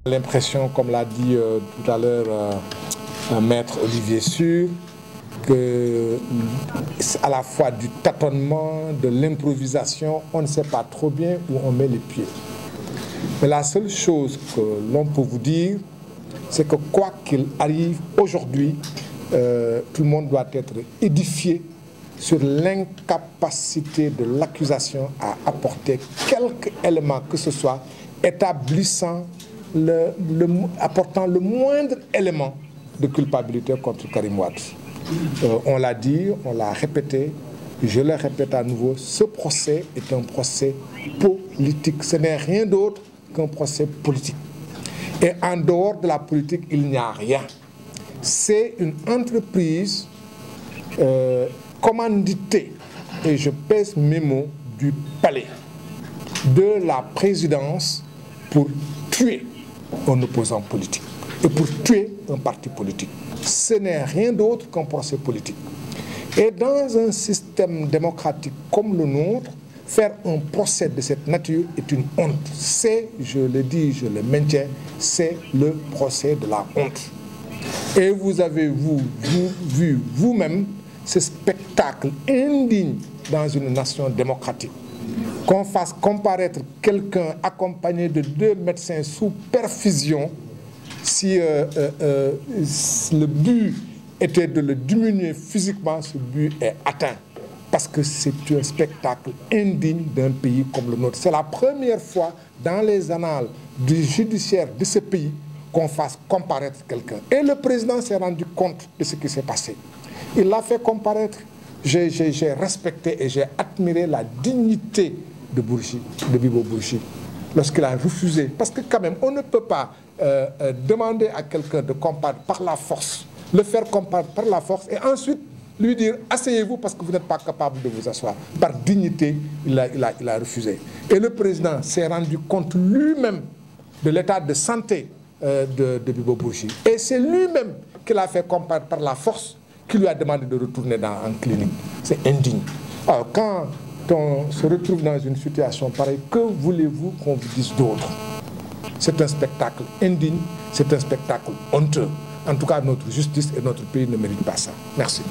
L'impression, comme l'a dit tout à l'heure maître Olivier Sur, que à la fois du tâtonnement, de l'improvisation, on ne sait pas trop bien où on met les pieds. Mais la seule chose que l'on peut vous dire, c'est que quoi qu'il arrive aujourd'hui, tout le monde doit être édifié sur l'incapacité de l'accusation à apporter quelque élément que ce soit établissant, apportant le moindre élément de culpabilité contre Karim Wade. On l'a dit, on l'a répété, je le répète à nouveau, ce procès est un procès politique. Ce n'est rien d'autre qu'un procès politique. Et en dehors de la politique, il n'y a rien. C'est une entreprise commanditée, et je pèse mes mots, du palais, de la présidence pour tuer un opposant politique et pour tuer un parti politique. Ce n'est rien d'autre qu'un procès politique. Et dans un système démocratique comme le nôtre, faire un procès de cette nature est une honte. C'est, je le dis, je le maintiens, c'est le procès de la honte. Et vous avez vu vous-même ce spectacle indigne dans une nation démocratique. Qu'on fasse comparaître quelqu'un accompagné de 2 médecins sous perfusion, si le but était de le diminuer physiquement, ce but est atteint. Parce que c'est un spectacle indigne d'un pays comme le nôtre. C'est la première fois dans les annales du judiciaire de ce pays qu'on fasse comparaître quelqu'un. Et le président s'est rendu compte de ce qui s'est passé. Il l'a fait comparaître. J'ai respecté et j'ai admiré la dignité de Bourgi, de Bibo Bourgi, lorsqu'il a refusé. Parce que quand même, on ne peut pas demander à quelqu'un de comparaître par la force, le faire comparaître par la force et ensuite lui dire « asseyez-vous parce que vous n'êtes pas capable de vous asseoir ». Par dignité, il a refusé. Et le président s'est rendu compte lui-même de l'état de santé de Bibo Bourgi. Et c'est lui-même qui l'a fait comparaître par la force, qui lui a demandé de retourner en clinique. C'est indigne. Alors, quand on se retrouve dans une situation pareille, que voulez-vous qu'on vous dise d'autre? C'est un spectacle indigne, c'est un spectacle honteux. En tout cas, notre justice et notre pays ne méritent pas ça. Merci.